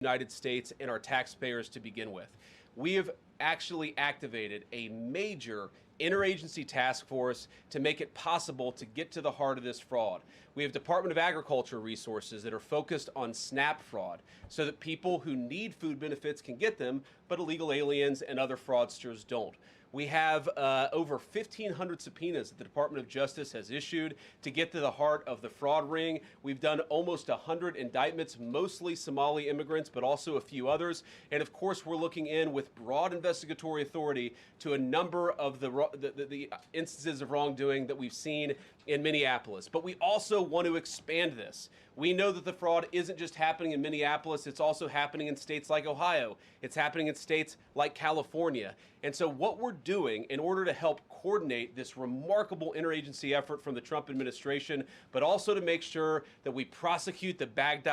United States and our taxpayers to begin with. We have actually activated a major interagency task force to make it possible to get to the heart of this fraud. We have Department of Agriculture resources that are focused on SNAP fraud so that people who need food benefits can get them, but illegal aliens and other fraudsters don't. We have over 1,500 subpoenas that the Department of Justice has issued to get to the heart of the fraud ring. We've done almost 100 indictments, mostly Somali immigrants, but also a few others. And of course, we're looking in with broad investigatory authority to a number of the instances of wrongdoing that we've seen in Minneapolis. But we also want to expand this. We know that the fraud isn't just happening in Minneapolis, it's also happening in states like Ohio. It's happening in states like California. And so what we're doing in order to help coordinate this remarkable interagency effort from the Trump administration, but also to make sure that we prosecute the bad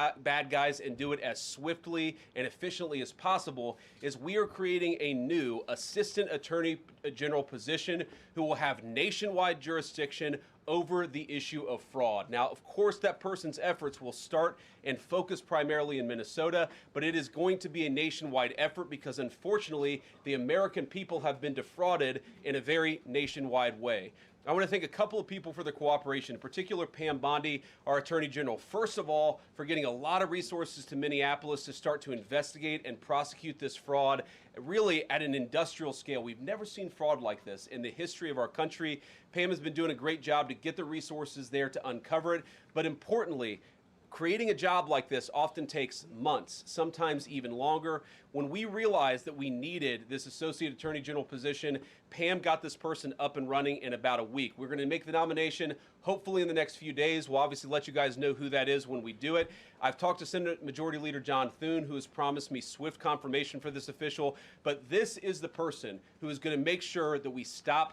guys and do it as swiftly and efficiently as possible, is we are creating a new Assistant Attorney General position who will have nationwide jurisdiction over the issue of fraud. Now, of course, that person's efforts will start and focus primarily in Minnesota, but it is going to be a nationwide effort because, unfortunately, the American people have been defrauded in a very nationwide way. I want to thank a couple of people for their cooperation, in particular Pam Bondi, our Attorney General, first of all, for getting a lot of resources to Minneapolis to start to investigate and prosecute this fraud, really at an industrial scale. We've never seen fraud like this in the history of our country. Pam has been doing a great job to get the resources there to uncover it, but importantly, creating a job like this often takes months, sometimes even longer. When we realized that we needed this Associate Attorney General position, Pam got this person up and running in about a week. We're going to make the nomination hopefully in the next few days. We'll obviously let you guys know who that is when we do it. I've talked to Senate Majority Leader John Thune, who has promised me swift confirmation for this official, but this is the person who is going to make sure that we stop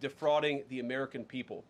defrauding the American people.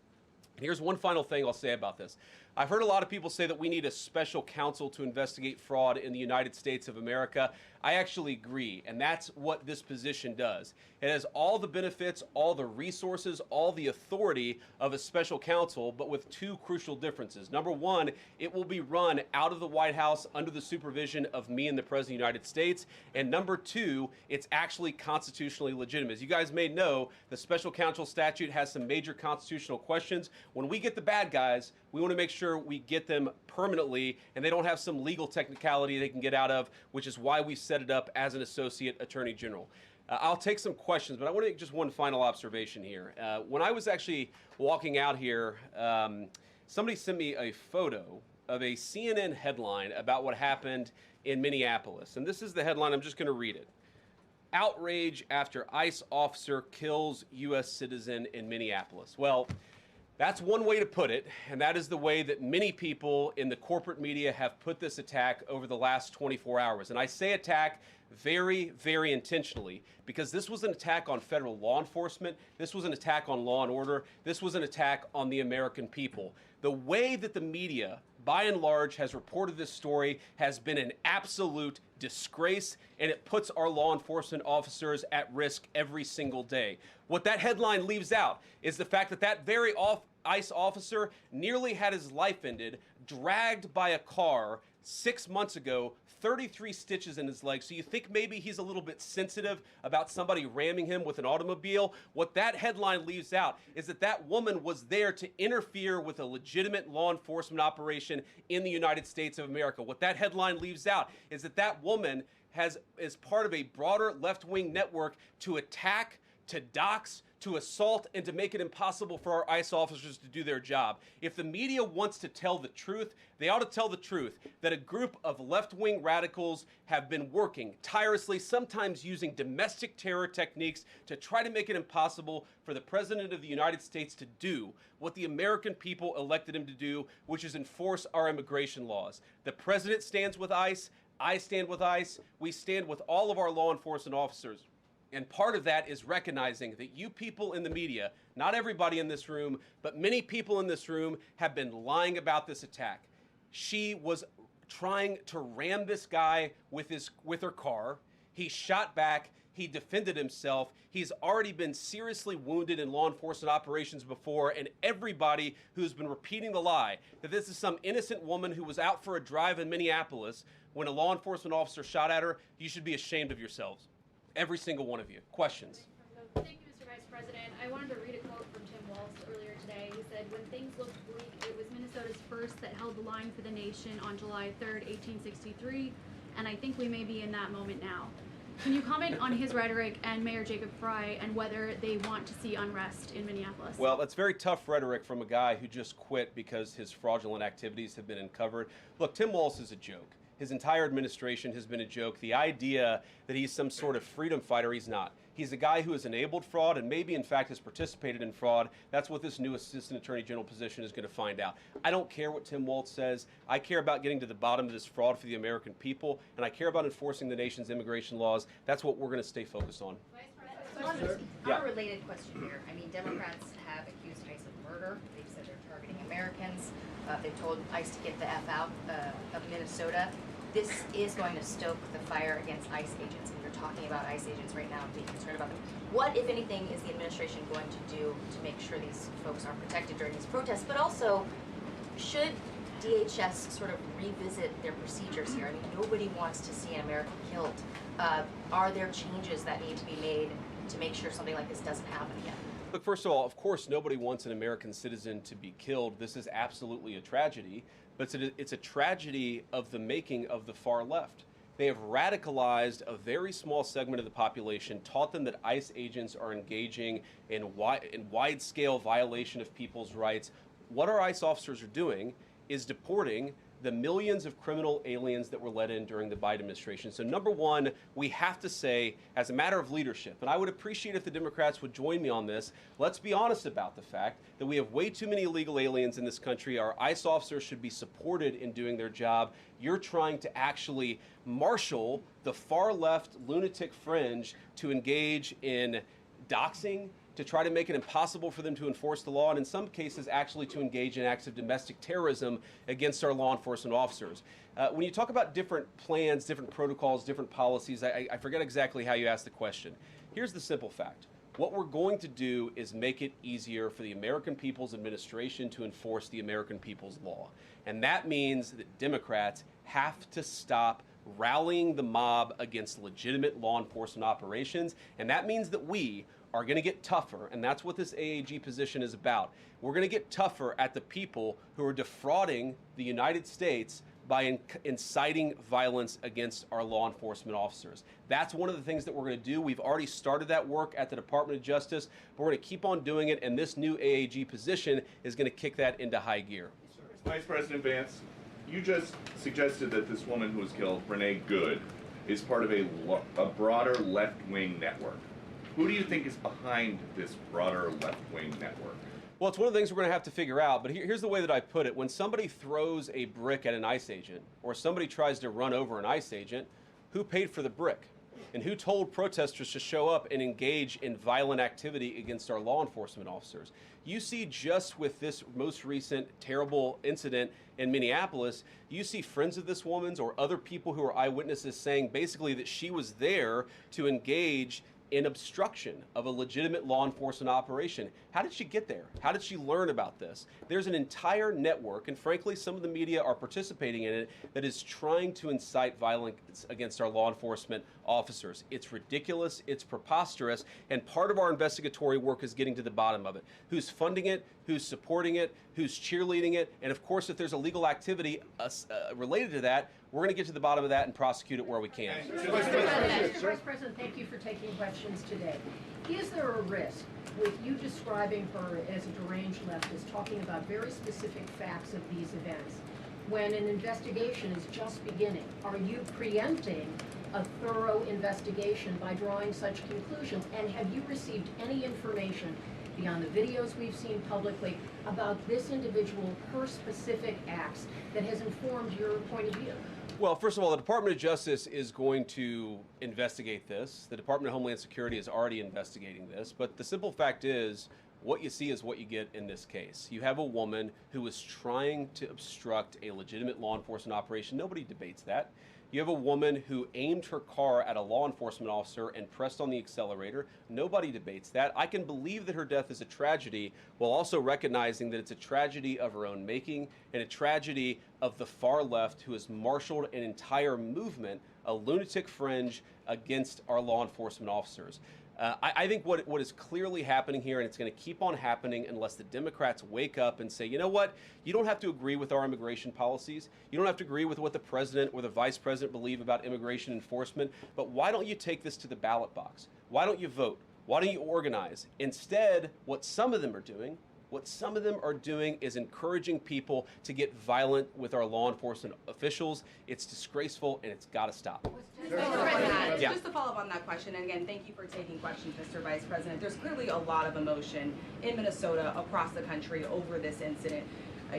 And here's one final thing I'll say about this. I've heard a lot of people say that we need a special counsel to investigate fraud in the United States of America. I actually agree, and that's what this position does. It has all the benefits, all the resources, all the authority of a special counsel, but with two crucial differences. Number one, it will be run out of the White House under the supervision of me and the President of the United States. And number two, it's actually constitutionally legitimate. As you guys may know, the special counsel statute has some major constitutional questions. When we get the bad guys, we want to make sure we get them permanently and they don't have some legal technicality they can get out of, which is why we set it up as an Associate Attorney General. I'll take some questions, but I want to make just one final observation here. When I was actually walking out here, somebody sent me a photo of a CNN headline about what happened in Minneapolis. And this is the headline. I'm just going to read it. Outrage after ICE officer kills U.S. citizen in Minneapolis. Well, that's one way to put it, and that is the way that many people in the corporate media have put this attack over the last 24 hours. And I say attack very, very intentionally because this was an attack on federal law enforcement. This was an attack on law and order. This was an attack on the American people. The way that the media, by and large, has reported this story has been an absolute disgrace, and it puts our law enforcement officers at risk every single day. What that headline leaves out is the fact that that very ICE officer nearly had his life ended, dragged by a car 6 months ago, 33 stitches in his leg. So you think maybe he's a little bit sensitive about somebody ramming him with an automobile? What that headline leaves out is that that woman was there to interfere with a legitimate law enforcement operation in the United States of America. What that headline leaves out is that that woman is part of a broader left-wing network to attack, to dox, to assault, and to make it impossible for our ICE officers to do their job. If the media wants to tell the truth, they ought to tell the truth that a group of left-wing radicals have been working tirelessly, sometimes using domestic terror techniques to try to make it impossible for the President of the United States to do what the American people elected him to do, which is enforce our immigration laws. The President stands with ICE, I stand with ICE, we stand with all of our law enforcement officers. And part of that is recognizing that you people in the media, not everybody in this room, but many people in this room have been lying about this attack. She was trying to ram this guy with her car. He shot back. He defended himself. He's already been seriously wounded in law enforcement operations before, and everybody who's been repeating the lie that this is some innocent woman who was out for a drive in Minneapolis When a law enforcement officer shot at her, you should be ashamed of yourselves. Every single one of you. Questions? Thank you, Mr. Vice President. I wanted to read a quote from Tim Walz earlier today. He said, "When things looked bleak, it was Minnesota's first that held the line for the nation on July 3rd, 1863, and I think we may be in that moment now." Can you comment on his rhetoric and Mayor Jacob Frey and whether they want to see unrest in Minneapolis? Well, that's very tough rhetoric from a guy who just quit because his fraudulent activities have been uncovered. Look, Tim Walz is a joke. His entire administration has been a joke. The idea that he's some sort of freedom fighter, he's not. He's a guy who has enabled fraud and maybe, in fact, has participated in fraud. That's what this new Assistant Attorney General position is going to find out. I don't care what Tim Walz says. I care about getting to the bottom of this fraud for the American people, and I care about enforcing the nation's immigration laws. That's what we're going to stay focused on. Unrelated question here. I mean, Democrats have accused ICE of murder. They've said they're targeting Americans. They've told ICE to get the F out of Minnesota. This is going to stoke the fire against ICE agents, and you're talking about ICE agents right now and being concerned about them. What, if anything, is the administration going to do to make sure these folks are protected during these protests? But also, should DHS sort of revisit their procedures here? I mean, nobody wants to see an American killed. Are there changes that need to be made to make sure something like this doesn't happen again? Look, first of all, of course, nobody wants an American citizen to be killed. This is absolutely a tragedy, but it's a tragedy of the making of the far left. They have radicalized a very small segment of the population, taught them that ICE agents are engaging in wide-scale violation of people's rights. What our ICE officers are doing is deporting the millions of criminal aliens that were let in during the Biden administration. So number one, we have to say, as a matter of leadership, and I would appreciate if the Democrats would join me on this, let's be honest about the fact that we have way too many illegal aliens in this country. Our ICE officers should be supported in doing their job. You're trying to actually marshal the far left lunatic fringe to engage in doxing, to try to make it impossible for them to enforce the law, and in some cases actually to engage in acts of domestic terrorism against our law enforcement officers. When you talk about different plans, different protocols, different policies, I forget exactly how you asked the question. Here's the simple fact. What we're going to do is make it easier for the American people's administration to enforce the American people's law. And that means that Democrats have to stop rallying the mob against legitimate law enforcement operations, and that means that we are going to get tougher, and that's what this AAG position is about. We're going to get tougher at the people who are defrauding the United States by inciting violence against our law enforcement officers. That's one of the things that we're going to do. We've already started that work at the Department of Justice, but we're going to keep on doing it, and this new AAG position is going to kick that into high gear. Vice President Vance, you just suggested that this woman who was killed, Renee Good, is part of a broader left-wing network. Who do you think is behind this broader left-wing network? Well, it's one of the things we're going to have to figure out, but here's the way that I put it. When somebody throws a brick at an ICE agent, or somebody tries to run over an ICE agent, who paid for the brick? And who told protesters to show up and engage in violent activity against our law enforcement officers? You see, just with this most recent terrible incident in Minneapolis, you see friends of this woman's or other people who are eyewitnesses saying basically that she was there to engage in obstruction of a legitimate law enforcement operation. How did she get there? How did she learn about this? There's an entire network, and frankly, some of the media are participating in it, that is trying to incite violence against our law enforcement officers. It's ridiculous, it's preposterous, and part of our investigatory work is getting to the bottom of it. Who's funding it? Who's supporting it? Who's cheerleading it? And of course, if there's illegal activity related to that, we're going to get to the bottom of that and prosecute it where we can. Mr. Vice President, thank you for taking questions today. Is there a risk with you describing her as a deranged leftist, talking about very specific facts of these events, when an investigation is just beginning? Are you preempting a thorough investigation by drawing such conclusions? And have you received any information beyond the videos we've seen publicly about this individual, her specific acts, that has informed your point of view? Well, first of all, the Department of Justice is going to investigate this. The Department of Homeland Security is already investigating this. But the simple fact is, what you see is what you get in this case. You have a woman who was trying to obstruct a legitimate law enforcement operation. Nobody debates that. You have a woman who aimed her car at a law enforcement officer and pressed on the accelerator. Nobody debates that. I can believe that her death is a tragedy while also recognizing that it's a tragedy of her own making and a tragedy of the far left who has marshaled an entire movement, a lunatic fringe against our law enforcement officers. I think what is clearly happening here, and it's going to keep on happening unless the Democrats wake up and say, you know what, you don't have to agree with our immigration policies. You don't have to agree with what the president or the vice president believe about immigration enforcement, but why don't you take this to the ballot box? Why don't you vote? Why don't you organize? Instead, what some of them are doing is encouraging people to get violent with our law enforcement officials. It's disgraceful and it's got to stop. Yeah. Just to follow up on that question, and again, thank you for taking questions, Mr. Vice President. There's clearly a lot of emotion in Minnesota, across the country, over this incident.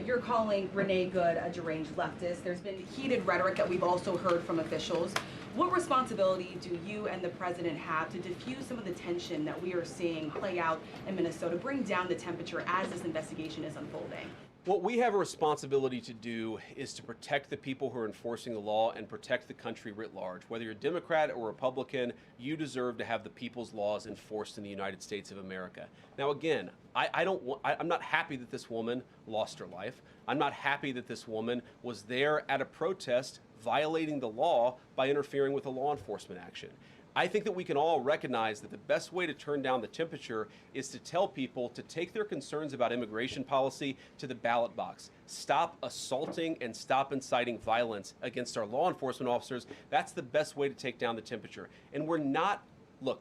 You're calling Renee Good a deranged leftist. There's been heated rhetoric that we've also heard from officials. What responsibility do you and the president have to diffuse some of the tension that we are seeing play out in Minnesota, bring down the temperature as this investigation is unfolding? What we have a responsibility to do is to protect the people who are enforcing the law and protect the country writ large. Whether you're Democrat or Republican, you deserve to have the people's laws enforced in the United States of America. Now, again, I'm not happy that this woman lost her life. I'm not happy that this woman was there at a protest violating the law by interfering with a law enforcement action. I think that we can all recognize that the best way to turn down the temperature is to tell people to take their concerns about immigration policy to the ballot box. Stop assaulting and stop inciting violence against our law enforcement officers. That's the best way to take down the temperature. And we're not going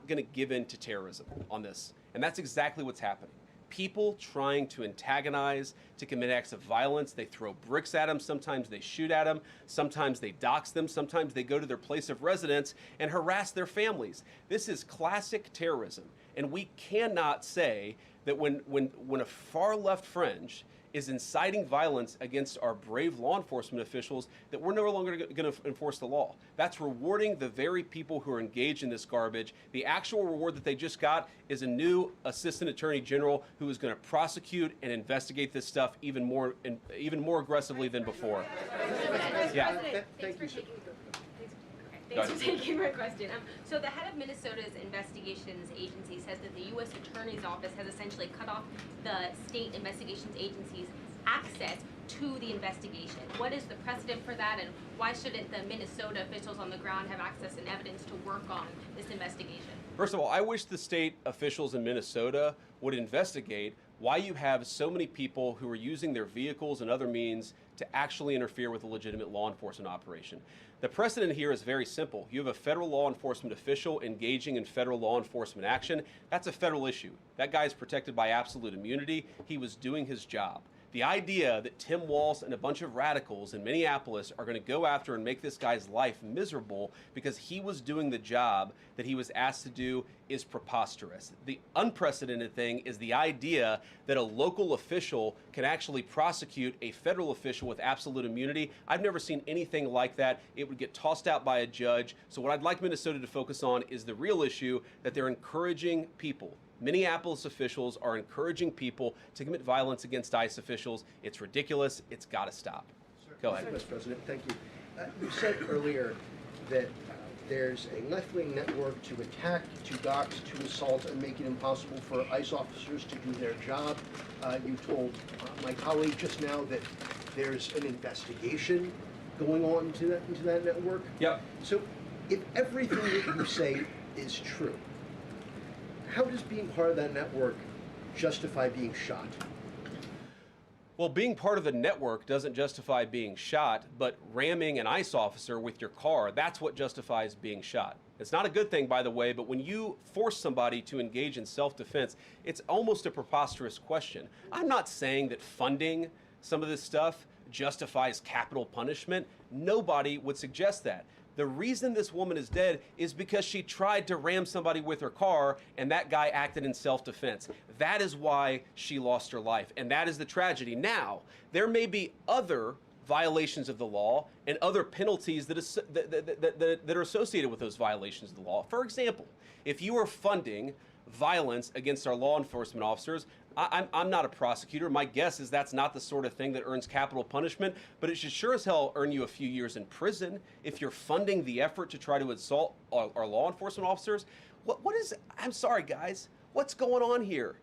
to give in to terrorism on this. And that's exactly what's happening. People trying to antagonize, to commit acts of violence. They throw bricks at them. Sometimes they shoot at them. Sometimes they dox them. Sometimes they go to their place of residence and harass their families. This is classic terrorism. And we cannot say that when a far left fringe is inciting violence against our brave law enforcement officials, that we're no longer going to enforce the law. That's rewarding the very people who are engaged in this garbage. The actual reward that they just got is a new assistant attorney general who is going to prosecute and investigate this stuff even more aggressively than before. Yeah. Thanks for taking my question. So the head of Minnesota's investigations agency says that the U.S. Attorney's Office has essentially cut off the state investigations agency's access to the investigation. What is the precedent for that, and why shouldn't the Minnesota officials on the ground have access and evidence to work on this investigation? First of all, I wish the state officials in Minnesota would investigate why you have so many people who are using their vehicles and other means to actually interfere with a legitimate law enforcement operation. The precedent here is very simple. You have a federal law enforcement official engaging in federal law enforcement action. That's a federal issue. That guy is protected by absolute immunity. He was doing his job. The idea that Tim Walz and a bunch of radicals in Minneapolis are going to go after and make this guy's life miserable because he was doing the job that he was asked to do is preposterous. The unprecedented thing is the idea that a local official can actually prosecute a federal official with absolute immunity. I've never seen anything like that. It would get tossed out by a judge. So what I'd like Minnesota to focus on is the real issue, that they're encouraging people. Minneapolis officials are encouraging people to commit violence against ICE officials. It's ridiculous. It's got to stop. Go ahead. Mr. President, thank you. You said earlier that there's a left-wing network to attack, to dox, to assault, and make it impossible for ICE officers to do their job. You told my colleague just now that there's an investigation going on into that network. Yep. So if everything that you say is true, how does being part of that network justify being shot? Well, being part of the network doesn't justify being shot, but ramming an ICE officer with your car, that's what justifies being shot. It's not a good thing, by the way, but when you force somebody to engage in self-defense, it's almost a preposterous question. I'm not saying that funding some of this stuff justifies capital punishment. Nobody would suggest that. The reason this woman is dead is because she tried to ram somebody with her car and that guy acted in self-defense. That is why she lost her life, and that is the tragedy. Now, there may be other violations of the law and other penalties that are associated with those violations of the law. For example, if you are funding violence against our law enforcement officers, I'm not a prosecutor. My guess is that's not the sort of thing that earns capital punishment, but it should sure as hell earn you a few years in prison if you're funding the effort to try to assault our law enforcement officers. What is, I'm sorry guys, what's going on here?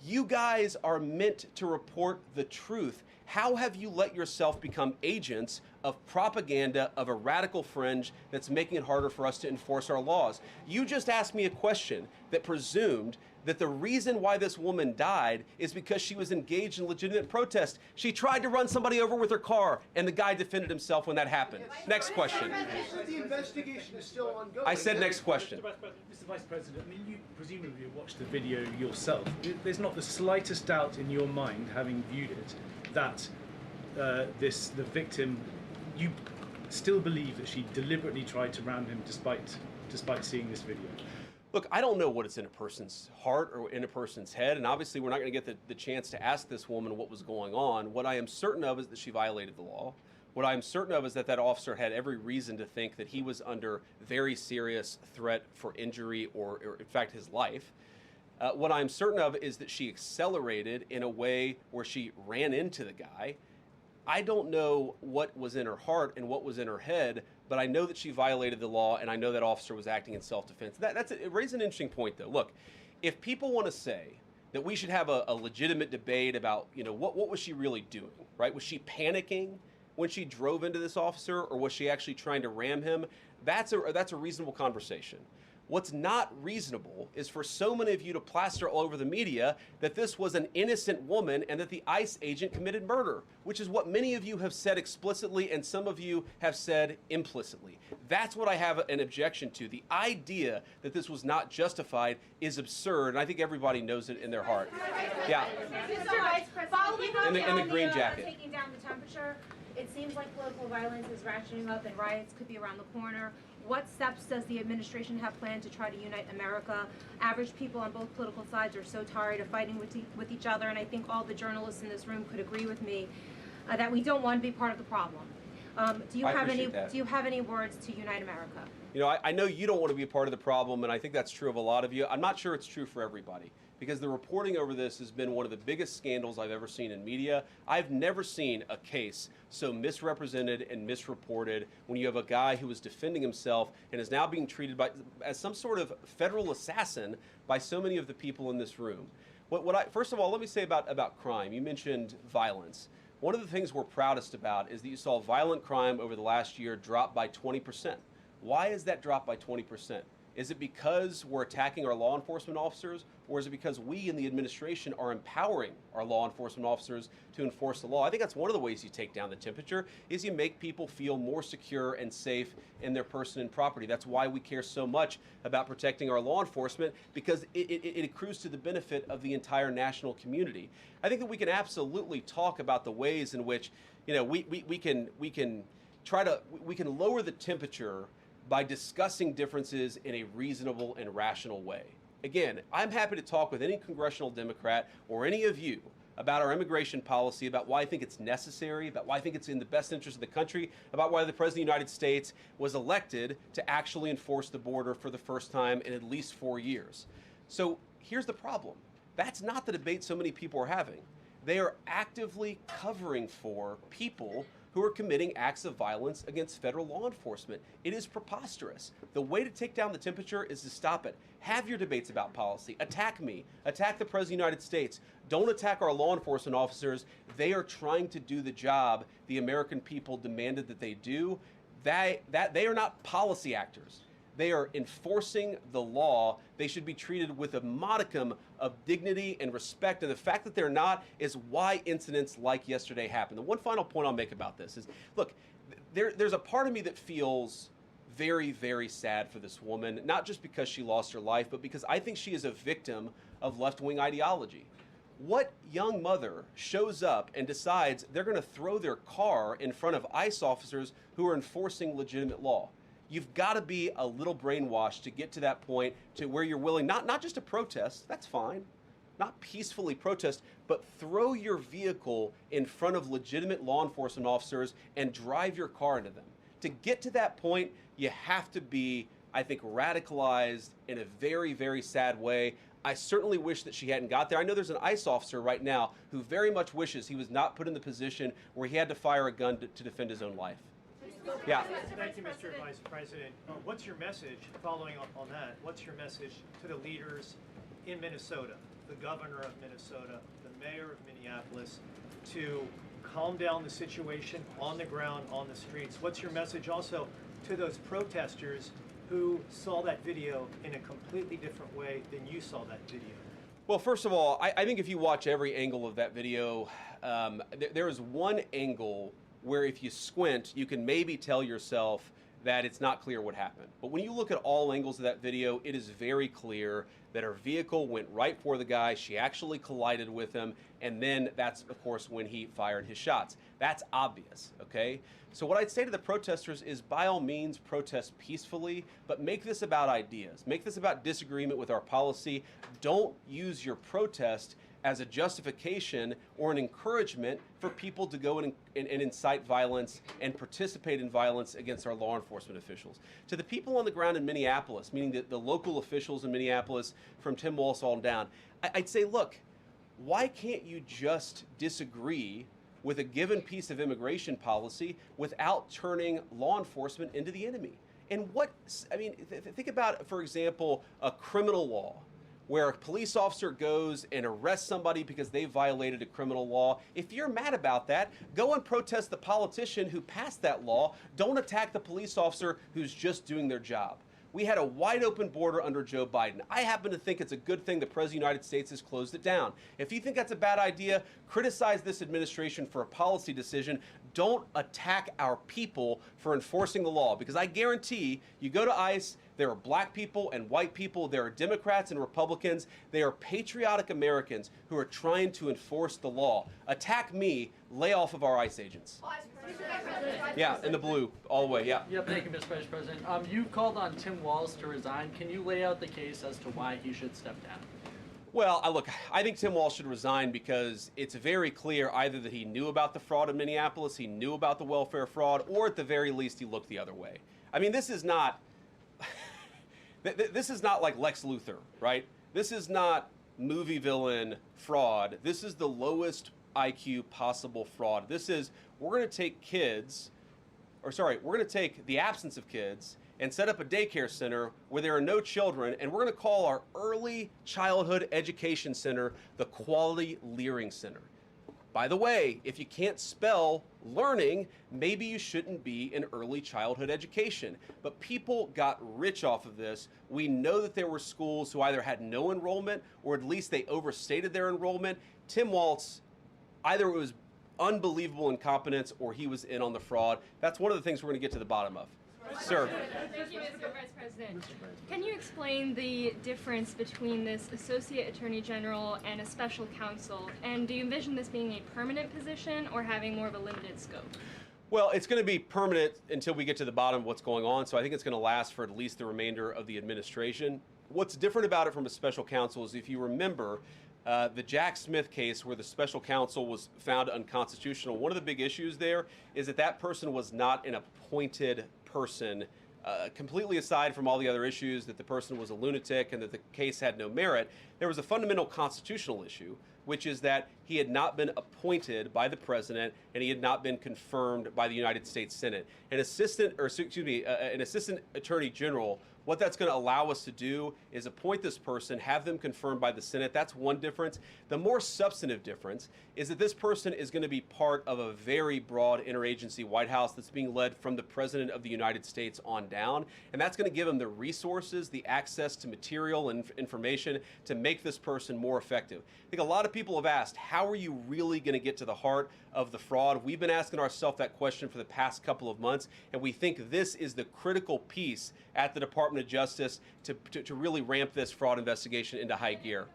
You guys are meant to report the truth. How have you let yourself become agents of propaganda of a radical fringe that's making it harder for us to enforce our laws? You just asked me a question that presumed that the reason why this woman died is because she was engaged in legitimate protest. She tried to run somebody over with her car, and the guy defended himself when that happened. Next question. The investigation is still ongoing. I said next question. Mr. Vice President, I mean, you presumably watched the video yourself. There's not the slightest doubt in your mind, having viewed it, that the victim, you still believe that she deliberately tried to ram him despite seeing this video? Look, I don't know what is in a person's heart or in a person's head, and obviously we're not going to get the chance to ask this woman what was going on. What I am certain of is that she violated the law. What I am certain of is that that officer had every reason to think that he was under very serious threat for injury or in fact, his life. What I'm certain of is that she accelerated in a way where she ran into the guy. I don't know what was in her heart and what was in her head, but I know that she violated the law, and I know that officer was acting in self-defense. It raises an interesting point, though. Look, if people want to say that we should have a legitimate debate about, you know, what was she really doing, right? Was she panicking when she drove into this officer, or was she actually trying to ram him? That's a reasonable conversation. What's not reasonable is for so many of you to plaster all over the media that this was an innocent woman and that the ICE agent committed murder, which is what many of you have said explicitly and some of you have said implicitly. That's what I have an objection to. The idea that this was not justified is absurd, and I think everybody knows it in their heart. Yeah. Mr. Vice President, in the green jacket. Taking down the temperature, it seems like political violence is ratcheting up and riots could be around the corner. What steps does the administration have planned to try to unite America? Average people on both political sides are so tired of fighting with each other, and I think all the journalists in this room could agree with me that we don't want to be part of the problem. Do you have any words to unite America? You know, I know you don't want to be a part of the problem, and I think that's true of a lot of you. I'm not sure it's true for everybody, because the reporting over this has been one of the biggest scandals I've ever seen in media. I've never seen a case so misrepresented and misreported when you have a guy who was defending himself and is now being treated as some sort of federal assassin by so many of the people in this room. First of all, let me say about crime. You mentioned violence. One of the things we're proudest about is that you saw violent crime over the last year drop by 20%. Why is that drop by 20%? Is it because we're attacking our law enforcement officers, or is it because we in the administration are empowering our law enforcement officers to enforce the law? I think that's one of the ways you take down the temperature, is you make people feel more secure and safe in their person and property. That's why we care so much about protecting our law enforcement, because it accrues to the benefit of the entire national community. I think that we can absolutely talk about the ways in which, you know, we can lower the temperature by discussing differences in a reasonable and rational way. Again, I'm happy to talk with any congressional Democrat or any of you about our immigration policy, about why I think it's necessary, about why I think it's in the best interest of the country, about why the President of the United States was elected to actually enforce the border for the first time in at least 4 years. So here's the problem. That's not the debate so many people are having. They are actively covering for people who are committing acts of violence against federal law enforcement. It is preposterous. The way to take down the temperature is to stop it. Have your debates about policy. Attack me. Attack the President of the United States. Don't attack our law enforcement officers. They are trying to do the job the American people demanded that they do. They are not policy actors. They are enforcing the law. They should be treated with a modicum of dignity and respect. And the fact that they're not is why incidents like yesterday happened. The one final point I'll make about this is, look, there's a part of me that feels very, very sad for this woman, not just because she lost her life, but because I think she is a victim of left-wing ideology. What young mother shows up and decides they're going to throw their car in front of ICE officers who are enforcing legitimate law? You've got to be a little brainwashed to get to that point to where you're willing, not just to protest, that's fine, not peacefully protest, but throw your vehicle in front of legitimate law enforcement officers and drive your car into them. To get to that point, you have to be, I think, radicalized in a very, very sad way. I certainly wish that she hadn't got there. I know there's an ICE officer right now who very much wishes he was not put in the position where he had to fire a gun to defend his own life. Yeah. Thank you, Mr. Vice President. What's your message, following up on that, what's your message to the leaders in Minnesota, the governor of Minnesota, the mayor of Minneapolis, to calm down the situation on the ground, on the streets? What's your message also to those protesters who saw that video in a completely different way than you saw that video? Well, first of all, I think if you watch every angle of that video, there is one angle where if you squint, you can maybe tell yourself that it's not clear what happened. But when you look at all angles of that video, it is very clear that her vehicle went right for the guy. She actually collided with him. And then that's, of course, when he fired his shots. That's obvious, okay? So what I'd say to the protesters is, by all means, protest peacefully, but make this about ideas. Make this about disagreement with our policy. Don't use your protest as a justification or an encouragement for people to go and incite violence and participate in violence against our law enforcement officials. To the people on the ground in Minneapolis, meaning the local officials in Minneapolis from Tim Walz on down, I'd say, look, why can't you just disagree with a given piece of immigration policy without turning law enforcement into the enemy? And think about, for example, a criminal law where a police officer goes and arrests somebody because they violated a criminal law. If you're mad about that, go and protest the politician who passed that law. Don't attack the police officer who's just doing their job. We had a wide open border under Joe Biden. I happen to think it's a good thing the President of the United States has closed it down. If you think that's a bad idea, criticize this administration for a policy decision. Don't attack our people for enforcing the law, because I guarantee you go to ICE, there are black people and white people, there are Democrats and Republicans, they are patriotic Americans who are trying to enforce the law. Attack me, lay off of our ICE agents. Yeah, in the blue, all the way, yeah. Yep, thank you, Mr. Vice President. You called on Tim Walz to resign. Can you lay out the case as to why he should step down? Well, look, I think Tim Walz should resign because it's very clear either that he knew about the fraud in Minneapolis, he knew about the welfare fraud, or at the very least he looked the other way. I mean, this is not this is not like Lex Luthor, right? This is not movie villain fraud. This is the lowest IQ possible fraud. This is, we're going to take the absence of kids and set up a daycare center where there are no children, and we're going to call our early childhood education center the Quality Learning Center. By the way, if you can't spell learning, maybe you shouldn't be in early childhood education. But people got rich off of this. We know that there were schools who either had no enrollment or at least they overstated their enrollment. Tim Walz, either it was unbelievable incompetence or he was in on the fraud. That's one of the things we're going to get to the bottom of. Sir. Thank you, Mr. Vice President. Can you explain the difference between this Associate Attorney General and a special counsel? And do you envision this being a permanent position or having more of a limited scope? Well, it's going to be permanent until we get to the bottom of what's going on, so I think it's going to last for at least the remainder of the administration. What's different about it from a special counsel is, if you remember, the Jack Smith case where the special counsel was found unconstitutional, one of the big issues there is that that person was not an appointed person, completely aside from all the other issues, that the person was a lunatic and that the case had no merit. There was a fundamental constitutional issue, which is that he had not been appointed by the president and he had not been confirmed by the United States Senate. An assistant attorney general, what that's going to allow us to do is appoint this person, have them confirmed by the Senate. That's one difference. The more substantive difference is that this person is going to be part of a very broad interagency White House that's being led from the President of the United States on down. And that's going to give him the resources, the access to material and information to make this person more effective. I think a lot of people have asked, how are you really going to get to the heart of the fraud? We've been asking ourselves that question for the past couple of months, and we think this is the critical piece at the Department of Justice to really ramp this fraud investigation into high gear.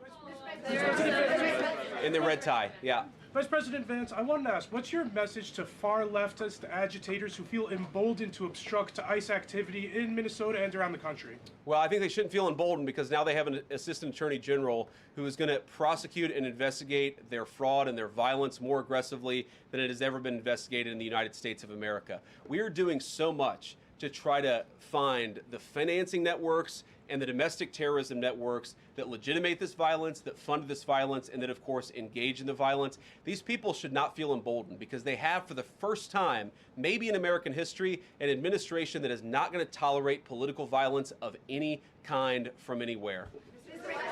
In the red tie, yeah. Vice President Vance, I wanted to ask, what's your message to far leftist agitators who feel emboldened to obstruct ICE activity in Minnesota and around the country? Well, I think they shouldn't feel emboldened because now they have an assistant attorney general who is going to prosecute and investigate their fraud and their violence more aggressively than it has ever been investigated in the United States of America. We are doing so much to try to find the financing networks and the domestic terrorism networks that legitimate this violence, that fund this violence, and that, of course, engage in the violence. These people should not feel emboldened because they have, for the first time, maybe in American history, an administration that is not going to tolerate political violence of any kind from anywhere.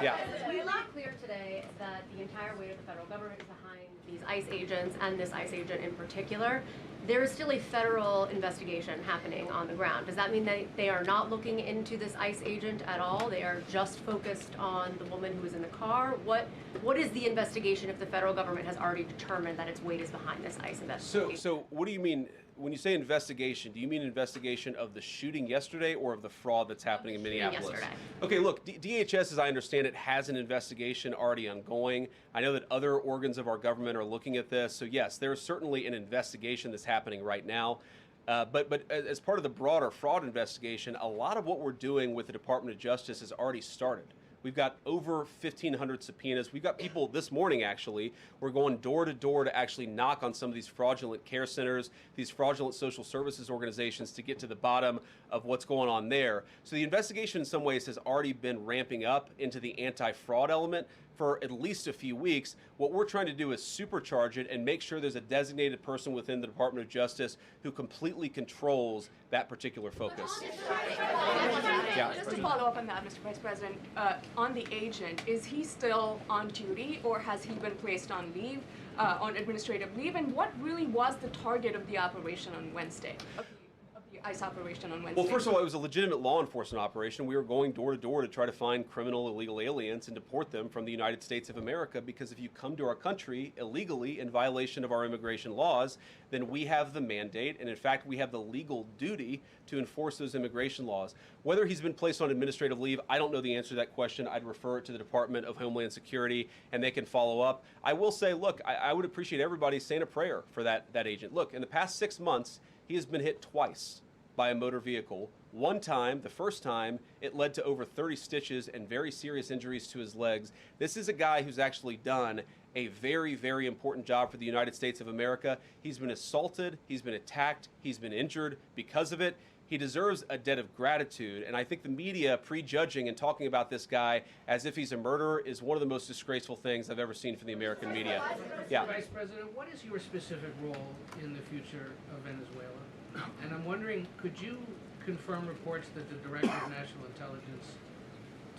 Yeah. We made clear today that the entire weight of the federal government is behind these ICE agents and this ICE agent in particular. There is still a federal investigation happening on the ground. Does that mean that they are not looking into this ICE agent at all? They are just focused on the woman who was in the car? What is the investigation if the federal government has already determined that its weight is behind this ICE investigation? So what do you mean? When you say investigation, do you mean investigation of the shooting yesterday or of the fraud that's happening in Minneapolis? Yesterday. Okay, look, DHS, as I understand it, has an investigation already ongoing. I know that other organs of our government are looking at this. So yes, there is certainly an investigation that's happening right now. But as part of the broader fraud investigation, a lot of what we're doing with the Department of Justice has already started. We've got over 1,500 subpoenas. We've got people this morning, actually. We're going door to door to actually knock on some of these fraudulent care centers, these fraudulent social services organizations to get to the bottom of what's going on there. So the investigation in some ways has already been ramping up into the anti-fraud element for at least a few weeks. What we're trying to do is supercharge it and make sure there's a designated person within the Department of Justice who completely controls that particular focus. Yeah. Just to follow up on that, Mr. Vice President, on the agent, is he still on duty or has he been placed on leave, on administrative leave? And what really was the target of the operation on Wednesday? ICE operation on Wednesday? Well, first of all, it was a legitimate law enforcement operation. We were going door to door to try to find criminal illegal aliens and deport them from the United States of America, because if you come to our country illegally in violation of our immigration laws, then we have the mandate, and in fact, we have the legal duty to enforce those immigration laws. Whether he's been placed on administrative leave, I don't know the answer to that question. I'd refer it to the Department of Homeland Security, and they can follow up. I will say, look, I would appreciate everybody saying a prayer for that agent. Look, in the past 6 months, he has been hit twice by a motor vehicle. One time, the first time, it led to over 30 stitches and very serious injuries to his legs. This is a guy who's actually done a very, very important job for the United States of America. He's been assaulted, he's been attacked, he's been injured because of it. He deserves a debt of gratitude, and I think the media prejudging and talking about this guy as if he's a murderer is one of the most disgraceful things I've ever seen from the American media. Yeah. Vice President, what is your specific role in the future of Venezuela? And I'm wondering, could you confirm reports that the Director of National Intelligence,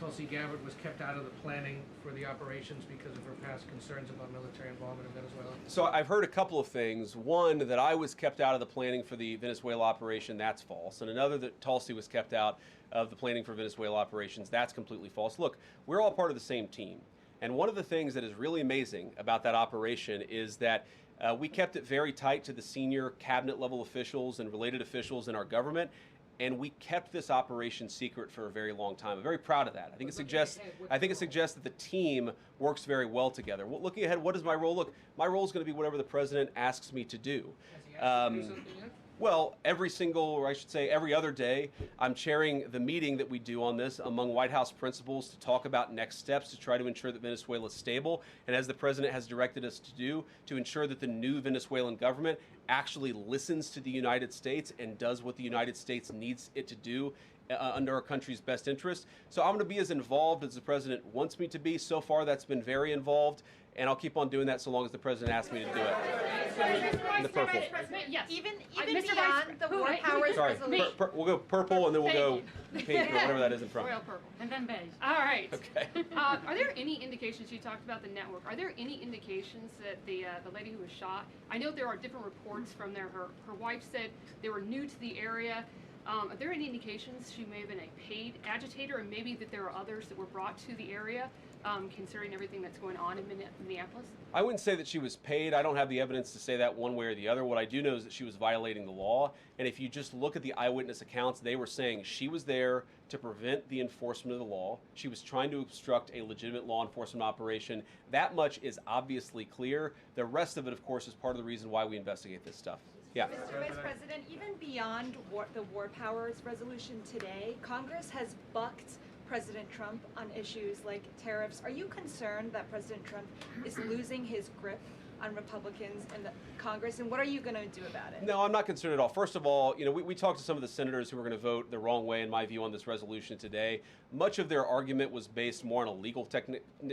Tulsi Gabbard, was kept out of the planning for the operations because of her past concerns about military involvement in Venezuela? So I've heard a couple of things. One, that I was kept out of the planning for the Venezuela operation, that's false. And another, that Tulsi was kept out of the planning for Venezuela operations, that's completely false. Look, we're all part of the same team. And one of the things that is really amazing about that operation is that we kept it very tight to the senior cabinet level officials and related officials in our government, and we kept this operation secret for a very long time. I'm very proud of that. I think it suggests that the team works very well together. Well, looking ahead, what is my role? Look, my role is going to be whatever the president asks me to do. Has he asked you to do something yet? Well, every other day, I'm chairing the meeting that we do on this among White House principals to talk about next steps to try to ensure that Venezuela is stable, and as the president has directed us to do, to ensure that the new Venezuelan government actually listens to the United States and does what the United States needs it to do under our country's best interest. So I'm going to be as involved as the president wants me to be. So far, that's been very involved, and I'll keep on doing that so long as the president asks me to do it. In the purple. Yes. Even Mr. beyond the war powers Sorry, resolution. we'll go purple, and then we'll go pink or whatever that is in front. Royal purple. And then beige. All right. Okay. Are there any indications, you talked about the network, are there any indications that the lady who was shot, I know there are different reports from there, her wife said they were new to the area. Are there any indications she may have been a paid agitator, and maybe that there are others that were brought to the area, considering everything that's going on in Minneapolis? I wouldn't say that she was paid. I don't have the evidence to say that one way or the other. What I do know is that she was violating the law. And if you just look at the eyewitness accounts, they were saying she was there to prevent the enforcement of the law. She was trying to obstruct a legitimate law enforcement operation. That much is obviously clear. The rest of it, of course, is part of the reason why we investigate this stuff. Yeah. Mr. Vice President, even beyond the war powers resolution today, Congress has bucked President Trump on issues like tariffs. Are you concerned that President Trump is losing his grip on Republicans in the Congress, and what are you going to do about it? No, I'm not concerned at all. First of all, we talked to some of the senators who were going to vote the wrong way, in my view, on this resolution today. Much of their argument was based more on a legal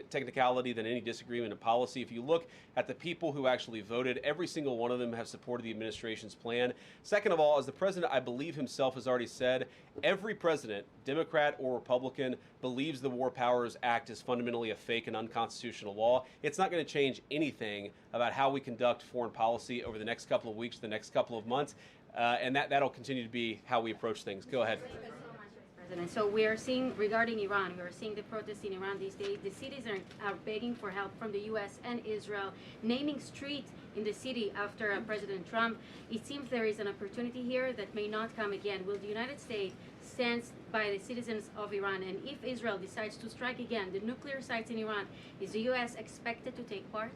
technicality than any disagreement in policy. If you look at the people who actually voted, every single one of them have supported the administration's plan. Second of all, as the president, I believe himself, has already said, every president, Democrat or Republican, believes the War Powers Act is fundamentally a fake and unconstitutional law. It's not going to change anything about how we conduct foreign policy over the next couple of weeks, the next couple of months, and that'll continue to be how we approach things. Go ahead. President. So we are seeing, regarding Iran, we are seeing the protests in Iran these days. The cities are begging for help from the U.S. and Israel, naming streets in the city after President Trump. It seems there is an opportunity here that may not come again. Will the United States stand by the citizens of Iran? And if Israel decides to strike again the nuclear sites in Iran, is the U.S. expected to take part?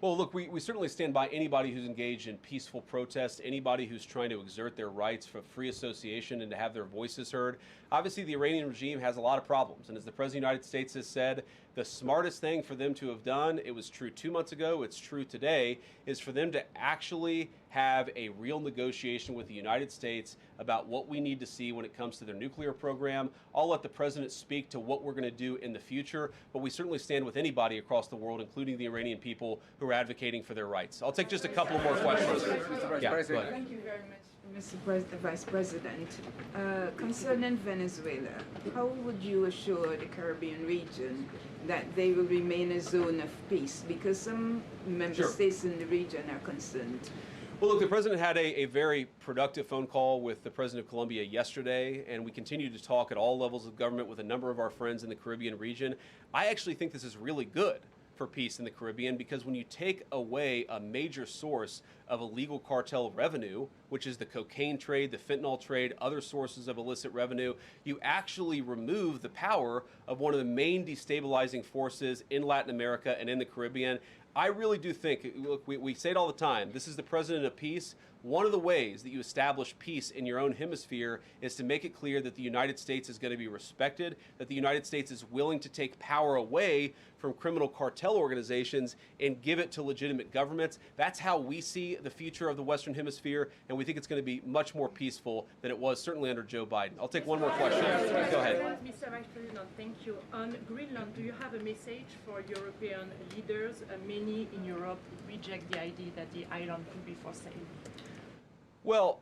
Well, look, we certainly stand by anybody who's engaged in peaceful protest, anybody who's trying to exert their rights for free association and to have their voices heard. Obviously, the Iranian regime has a lot of problems, and as the President of the United States has said, the smartest thing for them to have done, it was true 2 months ago, it's true today, is for them to actually have a real negotiation with the United States about what we need to see when it comes to their nuclear program. I'll let the President speak to what we're going to do in the future, but we certainly stand with anybody across the world, including the Iranian people who are advocating for their rights. I'll take just a couple more questions. Yeah, go ahead. Thank you very much, Mr. Vice President. Concerning Venezuela, how would you assure the Caribbean region that they will remain a zone of peace? Because some member states in the region are concerned. Well, look, the President had a very productive phone call with the President of Colombia yesterday, and we continue to talk at all levels of government with a number of our friends in the Caribbean region. I actually think this is really good for peace in the Caribbean, because when you take away a major source of illegal cartel revenue, which is the cocaine trade, the fentanyl trade, other sources of illicit revenue, you actually remove the power of one of the main destabilizing forces in Latin America and in the Caribbean. I really do think, look, we say it all the time, this is the President of peace. One of the ways that you establish peace in your own hemisphere is to make it clear that the United States is going to be respected, that the United States is willing to take power away from criminal cartel organizations and give it to legitimate governments. That's how we see the future of the Western Hemisphere, and we think it's going to be much more peaceful than it was certainly under Joe Biden. I'll take one more question. Go ahead. Mr. Vice President, thank you. On Greenland, do you have a message for European leaders? Many in Europe reject the idea that the island could be for sale. Well,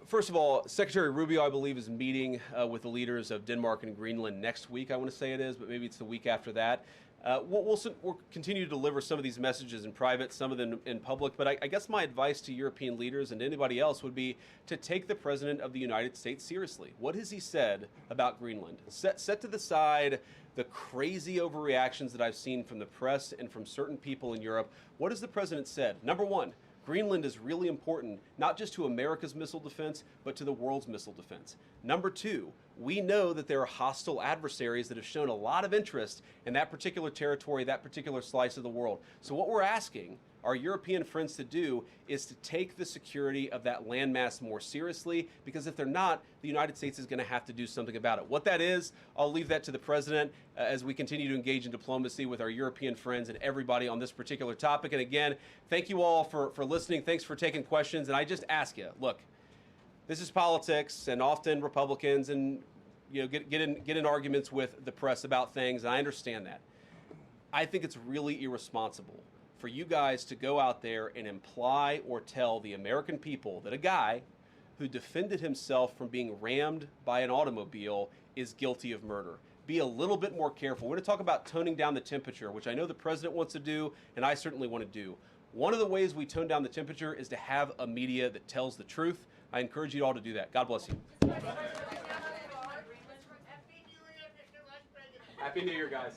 first of all, Secretary Rubio, I believe, is meeting with the leaders of Denmark and Greenland next week, I want to say it is, but maybe it's the week after that. We'll continue to deliver some of these messages in private, some of them in public, but I guess my advice to European leaders and anybody else would be to take the President of the United States seriously. What has he said about Greenland? Set to the side the crazy overreactions that I've seen from the press and from certain people in Europe. What has the President said? Number one, Greenland is really important, not just to America's missile defense, but to the world's missile defense. Number two, we know that there are hostile adversaries that have shown a lot of interest in that particular territory, that particular slice of the world. So what we're asking our European friends to do is to take the security of that landmass more seriously, because if they're not, the United States is going to have to do something about it. What that is, I'll leave that to the President as we continue to engage in diplomacy with our European friends and everybody on this particular topic. And again, thank you all for listening. Thanks for taking questions. And I just ask you, look, this is politics, and often Republicans and get in arguments with the press about things, and I understand that. I think it's really irresponsible for you guys to go out there and imply or tell the American people that a guy who defended himself from being rammed by an automobile is guilty of murder. Be a little bit more careful. We're going to talk about toning down the temperature, which I know the President wants to do, and I certainly want to do. One of the ways we tone down the temperature is to have a media that tells the truth. I encourage you all to do that. God bless you. Happy New Year, guys.